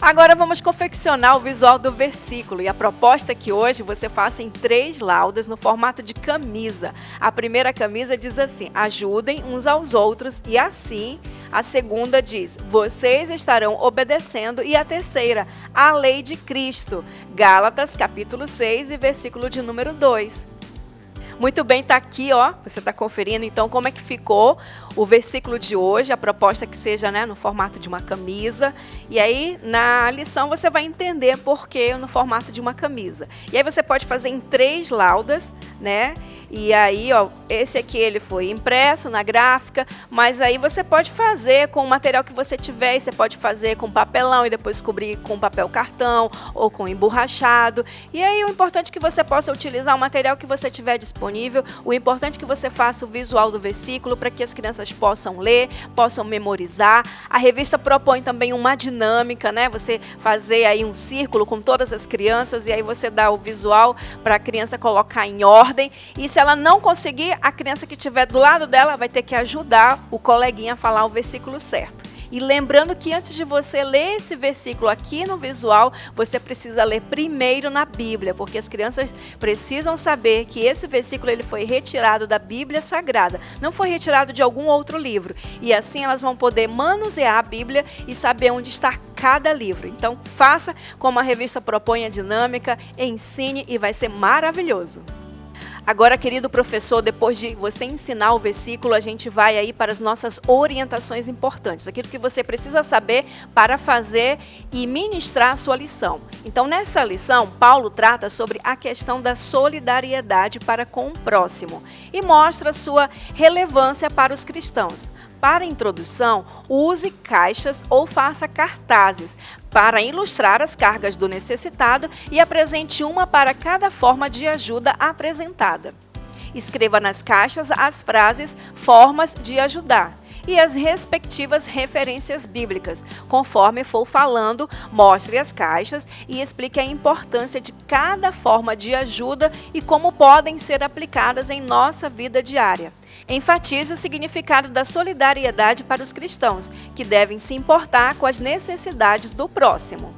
Agora vamos confeccionar o visual do versículo e a proposta é que hoje você faça em 3 laudas no formato de camisa. A primeira camisa diz assim: ajudem uns aos outros, e assim a segunda diz: vocês estarão obedecendo, e a terceira, a lei de Cristo. Gálatas capítulo 6 e versículo de número 2. Muito bem, tá aqui, ó. Você está conferindo, então, como é que ficou o versículo de hoje. A proposta é que seja, né, no formato de uma camisa. E aí, na lição, você vai entender por que no formato de uma camisa. E aí você pode fazer em 3 laudas, né? E aí, ó, esse aqui ele foi impresso na gráfica, mas aí você pode fazer com o material que você tiver, e você pode fazer com papelão e depois cobrir com papel cartão ou com emborrachado. E aí o importante é que você possa utilizar o material que você tiver disponível, o importante é que você faça o visual do versículo para que as crianças possam ler, possam memorizar. A revista propõe também uma dinâmica, né? Você fazer aí um círculo com todas as crianças e aí você dá o visual para a criança colocar em ordem. E se ela não conseguir, a criança que estiver do lado dela vai ter que ajudar o coleguinha a falar o versículo certo. E lembrando que antes de você ler esse versículo aqui no visual, você precisa ler primeiro na Bíblia, porque as crianças precisam saber que esse versículo ele foi retirado da Bíblia Sagrada, não foi retirado de algum outro livro. E assim elas vão poder manusear a Bíblia e saber onde está cada livro. Então faça como a revista propõe a dinâmica, ensine e vai ser maravilhoso. Agora, querido professor, depois de você ensinar o versículo, a gente vai aí para as nossas orientações importantes, aquilo que você precisa saber para fazer e ministrar a sua lição. Então, nessa lição, Paulo trata sobre a questão da solidariedade para com o próximo e mostra sua relevância para os cristãos. Para a introdução, use caixas ou faça cartazes para ilustrar as cargas do necessitado e apresente uma para cada forma de ajuda apresentada. Escreva nas caixas as frases "formas de ajudar" e as respectivas referências bíblicas. Conforme for falando, mostre as caixas e explique a importância de cada forma de ajuda e como podem ser aplicadas em nossa vida diária. Enfatize o significado da solidariedade para os cristãos, que devem se importar com as necessidades do próximo.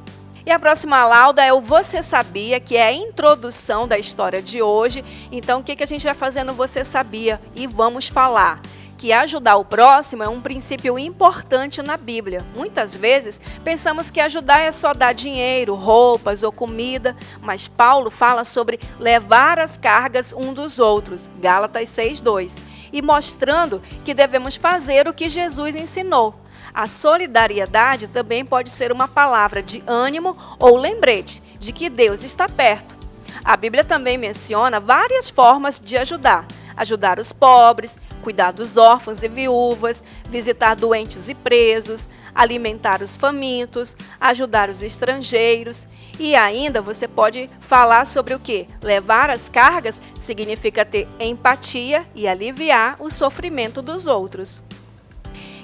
E a próxima lauda é o Você Sabia, que é a introdução da história de hoje. Então, o que a gente vai fazer no Você Sabia? E vamos falar que ajudar o próximo é um princípio importante na Bíblia. Muitas vezes pensamos que ajudar é só dar dinheiro, roupas ou comida, mas Paulo fala sobre levar as cargas um dos outros, Gálatas 6:2, e mostrando que devemos fazer o que Jesus ensinou. A solidariedade também pode ser uma palavra de ânimo ou lembrete de que Deus está perto. A Bíblia também menciona várias formas de ajudar. Ajudar os pobres, cuidar dos órfãos e viúvas, visitar doentes e presos, alimentar os famintos, ajudar os estrangeiros. E ainda você pode falar sobre o quê? Levar as cargas significa ter empatia e aliviar o sofrimento dos outros.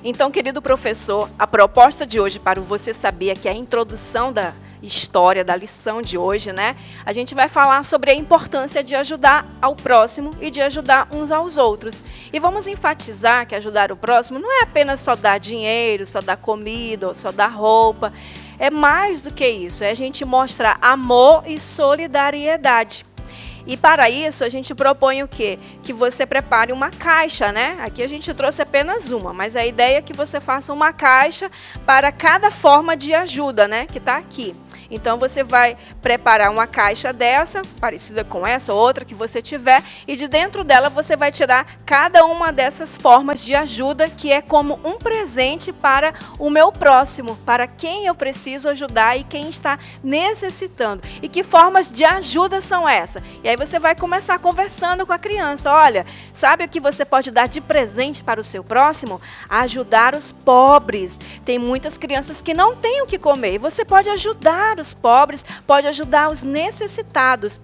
Então, querido professor, a proposta de hoje para o Você Sabia, que é a introdução da história da lição de hoje, né? A gente vai falar sobre a importância de ajudar ao próximo e de ajudar uns aos outros. E vamos enfatizar que ajudar o próximo não é apenas só dar dinheiro, só dar comida, ou só dar roupa. É mais do que isso, é a gente mostrar amor e solidariedade. E para isso a gente propõe o quê? Que você prepare uma caixa, né? Aqui a gente trouxe apenas uma, mas a ideia é que você faça uma caixa para cada forma de ajuda, né? Que está aqui. Então você vai preparar uma caixa dessa, parecida com essa ou outra que você tiver, e de dentro dela você vai tirar cada uma dessas formas de ajuda, que é como um presente para o meu próximo, para quem eu preciso ajudar e quem está necessitando. E que formas de ajuda são essas? E aí você vai começar conversando com a criança. Olha, sabe o que você pode dar de presente para o seu próximo? Ajudar os pobres. Tem muitas crianças que não têm o que comer e você pode ajudar os pobres, pode ajudar os necessitados.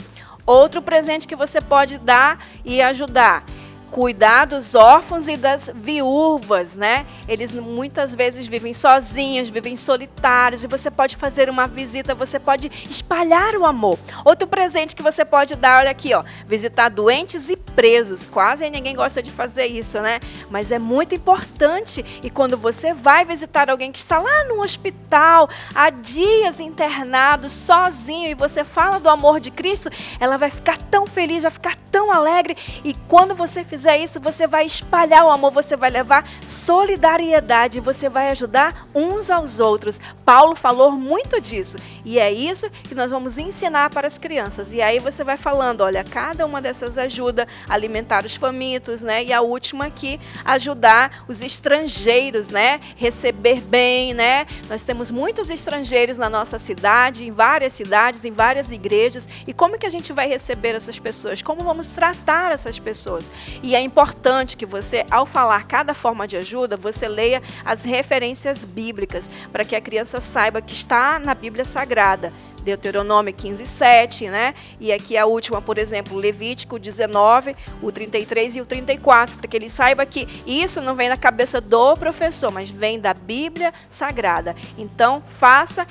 Outro presente que você pode dar e ajudar: cuidar dos órfãos e das viúvas, né? Eles muitas vezes vivem sozinhos, vivem solitários, e você pode fazer uma visita, você pode espalhar o amor. Outro presente que você pode dar, olha aqui, ó, visitar doentes e presos. Quase ninguém gosta de fazer isso, né? Mas é muito importante. E quando você vai visitar alguém que está lá no hospital, há dias internado, sozinho, e você fala do amor de Cristo, ela vai ficar tão feliz, vai ficar tão alegre. E quando você fizer fizer isso, você vai espalhar o amor, você vai levar solidariedade, você vai ajudar uns aos outros. Paulo falou muito disso. E é isso que nós vamos ensinar para as crianças. E aí você vai falando, olha, cada uma dessas ajuda a alimentar os famintos, né? E a última aqui, ajudar os estrangeiros, né? Receber bem, né? Nós temos muitos estrangeiros na nossa cidade, em várias cidades, em várias igrejas. E como que a gente vai receber essas pessoas? Como vamos tratar essas pessoas? E é importante que você, ao falar cada forma de ajuda, você leia as referências bíblicas, para que a criança saiba que está na Bíblia Sagrada. Deuteronômio 15:7, né? E aqui a última, por exemplo, Levítico 19, o 33 e o 34, para que ele saiba que isso não vem na cabeça do professor, mas vem da Bíblia Sagrada. Então, faça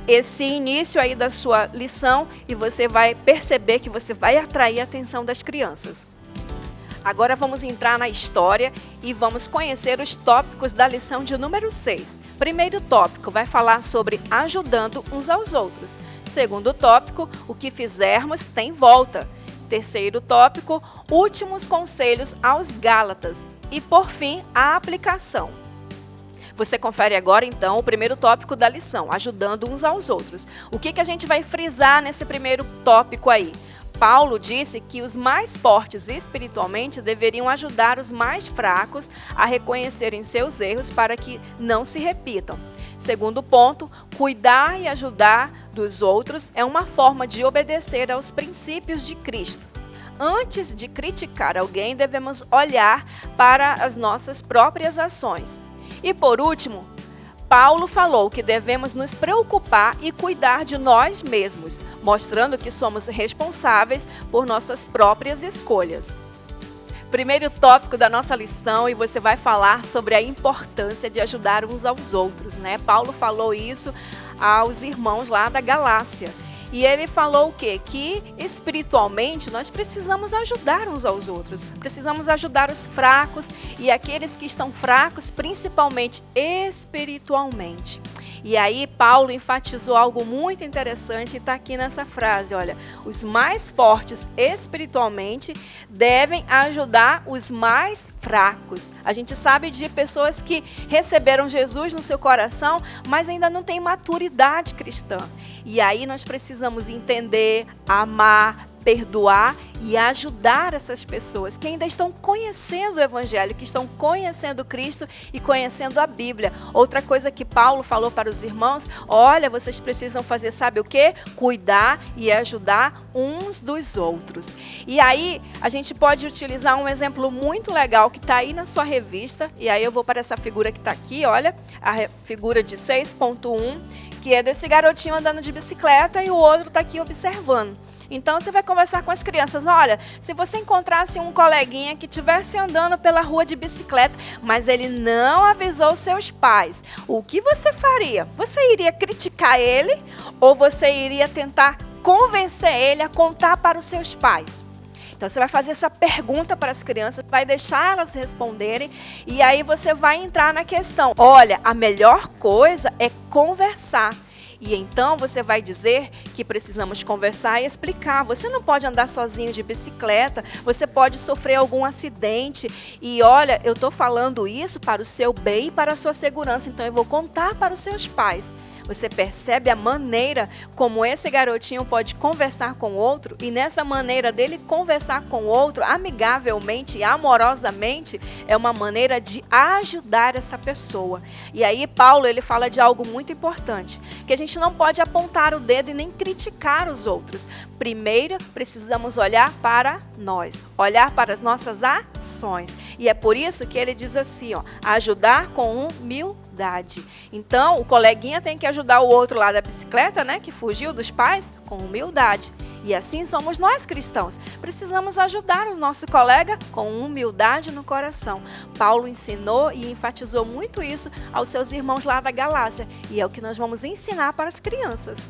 esse início aí da sua lição e você vai perceber que você vai atrair a atenção das crianças. Agora vamos entrar na história e vamos conhecer os tópicos da lição de número 6. Primeiro tópico vai falar sobre ajudando uns aos outros. Segundo tópico, o que fizermos tem volta. Terceiro tópico, últimos conselhos aos Gálatas. E por fim, a aplicação. Você confere agora, então, o primeiro tópico da lição, ajudando uns aos outros. O que a gente vai frisar nesse primeiro tópico aí? Paulo disse que os mais fortes espiritualmente deveriam ajudar os mais fracos a reconhecerem seus erros para que não se repitam. Segundo ponto, cuidar e ajudar dos outros é uma forma de obedecer aos princípios de Cristo. Antes de criticar alguém, devemos olhar para as nossas próprias ações. E por último, Paulo falou que devemos nos preocupar e cuidar de nós mesmos, mostrando que somos responsáveis por nossas próprias escolhas. Primeiro tópico da nossa lição, e você vai falar sobre a importância de ajudar uns aos outros, né? Paulo falou isso aos irmãos lá da Galácia. E ele falou o quê? Que espiritualmente nós precisamos ajudar uns aos outros. Precisamos ajudar os fracos e aqueles que estão fracos, principalmente espiritualmente. E aí Paulo enfatizou algo muito interessante e está aqui nessa frase, olha, os mais fortes espiritualmente devem ajudar os mais fracos. A gente sabe de pessoas que receberam Jesus no seu coração, mas ainda não têm maturidade cristã. E aí nós precisamos entender, amar, perdoar e ajudar essas pessoas que ainda estão conhecendo o Evangelho, que estão conhecendo Cristo e conhecendo a Bíblia. Outra coisa que Paulo falou para os irmãos, olha, vocês precisam fazer, sabe o quê? Cuidar e ajudar uns dos outros. E aí a gente pode utilizar um exemplo muito legal que está aí na sua revista, e aí eu vou para essa figura que está aqui, olha, a figura de 6.1, que é desse garotinho andando de bicicleta e o outro está aqui observando. Então você vai conversar com as crianças, olha, se você encontrasse um coleguinha que estivesse andando pela rua de bicicleta, mas ele não avisou seus pais, o que você faria? Você iria criticar ele ou você iria tentar convencer ele a contar para os seus pais? Então você vai fazer essa pergunta para as crianças, vai deixar elas responderem e aí você vai entrar na questão, olha, a melhor coisa é conversar. E então você vai dizer que precisamos conversar e explicar. Você não pode andar sozinho de bicicleta, você pode sofrer algum acidente. E olha, eu estou falando isso para o seu bem e para a sua segurança, então eu vou contar para os seus pais. Você percebe a maneira como esse garotinho pode conversar com o outro? E nessa maneira dele conversar com o outro, amigavelmente e amorosamente, é uma maneira de ajudar essa pessoa. E aí Paulo, ele fala de algo muito importante, que a gente não pode apontar o dedo e nem criticar os outros. Primeiro, precisamos olhar para nós, olhar para as nossas ações. E é por isso que ele diz assim, ó, ajudar com humildade. Então, o coleguinha tem que ajudar o outro lá da bicicleta, né, que fugiu dos pais, com humildade. E assim somos nós cristãos. Precisamos ajudar o nosso colega com humildade no coração. Paulo ensinou e enfatizou muito isso aos seus irmãos lá da Galácia. E é o que nós vamos ensinar para as crianças.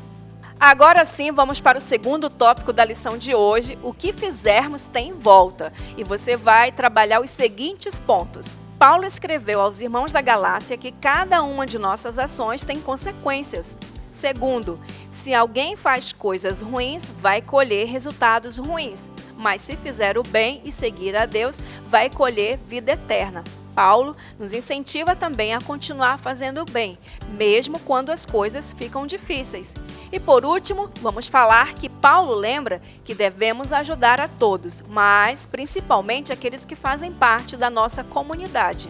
Agora sim, vamos para o segundo tópico da lição de hoje. O que fizermos tem volta. E você vai trabalhar os seguintes pontos. Paulo escreveu aos irmãos da Galácia que cada uma de nossas ações tem consequências. Segundo, se alguém faz coisas ruins, vai colher resultados ruins. mas se fizer o bem e seguir a Deus, vai colher vida eterna. Paulo nos incentiva também a continuar fazendo o bem, mesmo quando as coisas ficam difíceis. E por último, vamos falar que Paulo lembra que devemos ajudar a todos, mas principalmente aqueles que fazem parte da nossa comunidade.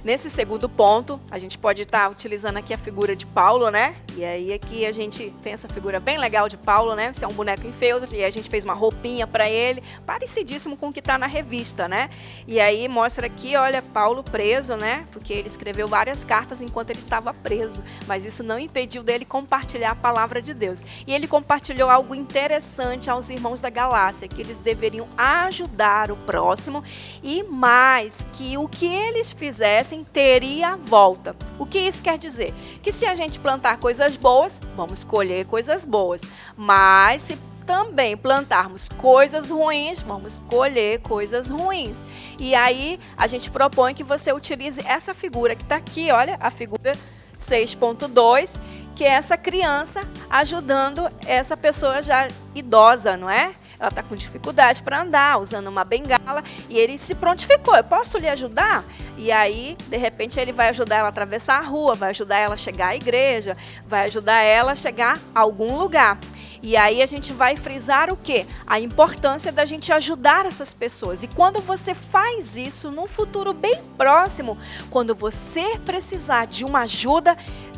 Nesse segundo ponto, a gente pode estar utilizando aqui a figura de Paulo, né? E aí aqui a gente tem essa figura bem legal de Paulo, né? Esse é um boneco em feltro e a gente fez uma roupinha para ele, parecidíssimo com o que está na revista, né? E aí mostra aqui, olha, Paulo preso, né? Porque ele escreveu várias cartas enquanto ele estava preso, mas isso não impediu dele compartilhar a palavra de Deus. E ele compartilhou algo interessante aos irmãos da Galácia, que eles deveriam ajudar o próximo e mais, que o que eles fizessem teria volta. O que isso quer dizer? Que se a gente plantar coisas boas, vamos colher coisas boas. Mas se também plantarmos coisas ruins, vamos colher coisas ruins. E aí a gente propõe que você utilize essa figura que está aqui, olha, a figura 6.2, que é essa criança ajudando essa pessoa já idosa, não é? Ela está com dificuldade para andar, usando uma bengala, e ele se prontificou, eu posso lhe ajudar? E aí, de repente, ele vai ajudar ela a atravessar a rua, vai ajudar ela a chegar à igreja, vai ajudar ela a chegar a algum lugar. E aí a gente vai frisar o quê? A importância da gente ajudar essas pessoas. E quando você faz isso, num futuro bem próximo, quando você precisar de uma ajuda,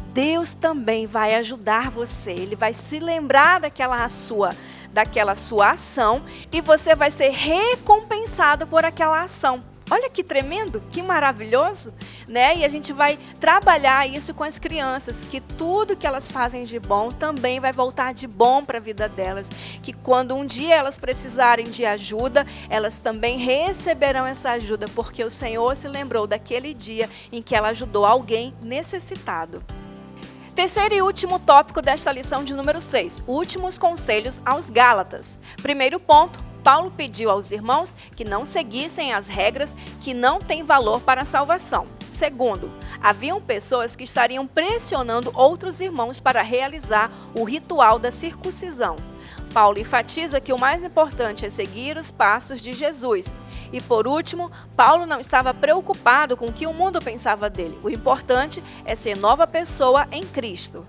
Deus também vai ajudar você. Ele vai se lembrar daquela sua ação e você vai ser recompensado por aquela ação. Olha que tremendo, que maravilhoso, né? E a gente vai trabalhar isso com as crianças, que tudo que elas fazem de bom também vai voltar de bom para a vida delas, que quando um dia elas precisarem de ajuda, elas também receberão essa ajuda, porque o Senhor se lembrou daquele dia em que ela ajudou alguém necessitado. Terceiro e último tópico desta lição de número 6, últimos conselhos aos Gálatas. Primeiro ponto, Paulo pediu aos irmãos que não seguissem as regras que não têm valor para a salvação. Segundo, haviam pessoas que estariam pressionando outros irmãos para realizar o ritual da circuncisão. Paulo enfatiza que o mais importante é seguir os passos de Jesus. E por último, Paulo não estava preocupado com o que o mundo pensava dele. O importante é ser nova pessoa em Cristo.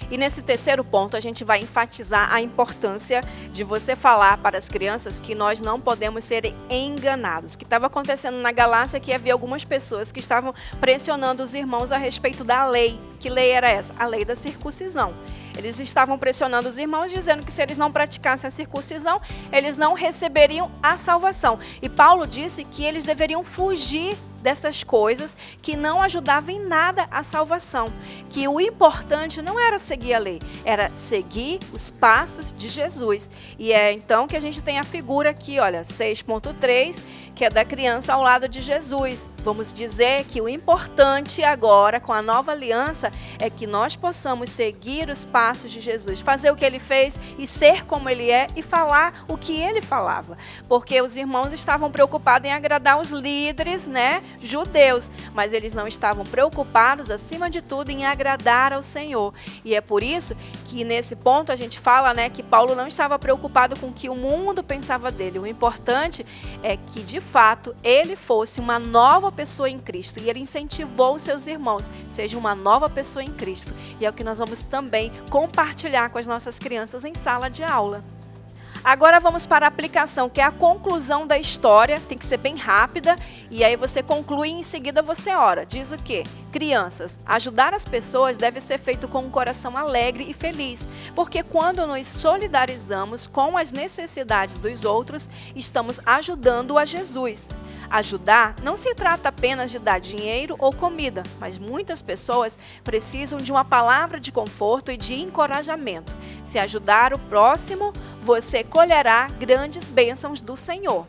E nesse terceiro ponto, a gente vai enfatizar a importância de você falar para as crianças que nós não podemos ser enganados. O que estava acontecendo na Galácia é que havia algumas pessoas que estavam pressionando os irmãos a respeito da lei. Que lei era essa? A lei da circuncisão. Eles estavam pressionando os irmãos, dizendo que se eles não praticassem a circuncisão, eles não receberiam a salvação. E Paulo disse que eles deveriam fugir dessas coisas que não ajudavam em nada a salvação. Que o importante não era seguir a lei, era seguir os passos de Jesus. E é então que a gente tem a figura aqui, olha, 6.3, que é da criança ao lado de Jesus. Vamos dizer que o importante agora, com a nova aliança, é que nós possamos seguir os passos de Jesus, fazer o que ele fez e ser como ele é e falar o que ele falava. Porque os irmãos estavam preocupados em agradar os líderes, né, judeus, mas eles não estavam preocupados, acima de tudo, em agradar ao Senhor. E é por isso que nesse ponto a gente fala, né, que Paulo não estava preocupado com o que o mundo pensava dele. O importante é que, de fato, ele fosse uma nova pessoa em Cristo. E ele incentivou os seus irmãos, seja uma nova pessoa em Cristo. E é o que nós vamos também compartilhar com as nossas crianças em sala de aula. Agora vamos para a aplicação, que é a conclusão da história. Tem que ser bem rápida e aí você conclui e em seguida você ora. Diz o quê? Crianças, ajudar as pessoas deve ser feito com um coração alegre e feliz, porque quando nos solidarizamos com as necessidades dos outros, estamos ajudando a Jesus. Ajudar não se trata apenas de dar dinheiro ou comida, mas muitas pessoas precisam de uma palavra de conforto e de encorajamento. Se ajudar o próximo, você colherá grandes bênçãos do Senhor.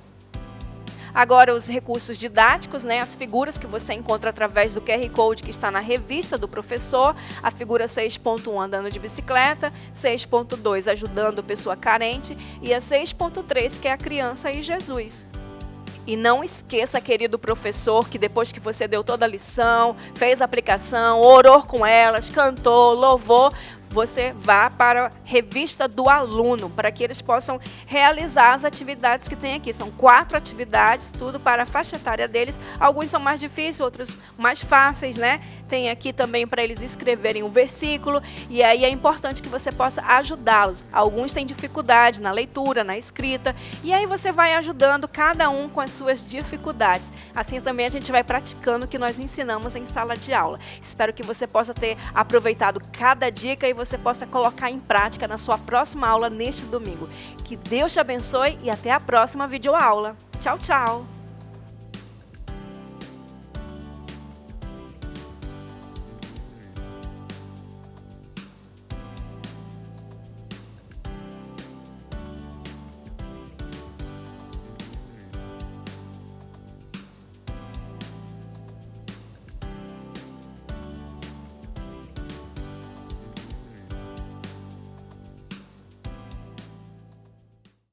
Agora, os recursos didáticos, né, as figuras que você encontra através do QR Code que está na revista do professor, a figura 6.1 andando de bicicleta, 6.2 ajudando pessoa carente e a 6.3 que é a criança e Jesus. E não esqueça, querido professor, que depois que você deu toda a lição, fez a aplicação, orou com elas, cantou, louvou, você vá para a revista do aluno, para que eles possam realizar as atividades que tem aqui. São 4 atividades, tudo para a faixa etária deles. Alguns são mais difíceis, outros mais fáceis, né? Tem aqui também para eles escreverem um versículo, e aí é importante que você possa ajudá-los. Alguns têm dificuldade na leitura, na escrita, e aí você vai ajudando cada um com as suas dificuldades. Assim também a gente vai praticando o que nós ensinamos em sala de aula. Espero que você possa ter aproveitado cada dica e você possa colocar em prática na sua próxima aula neste domingo. Que Deus te abençoe e até a próxima videoaula. Tchau, tchau!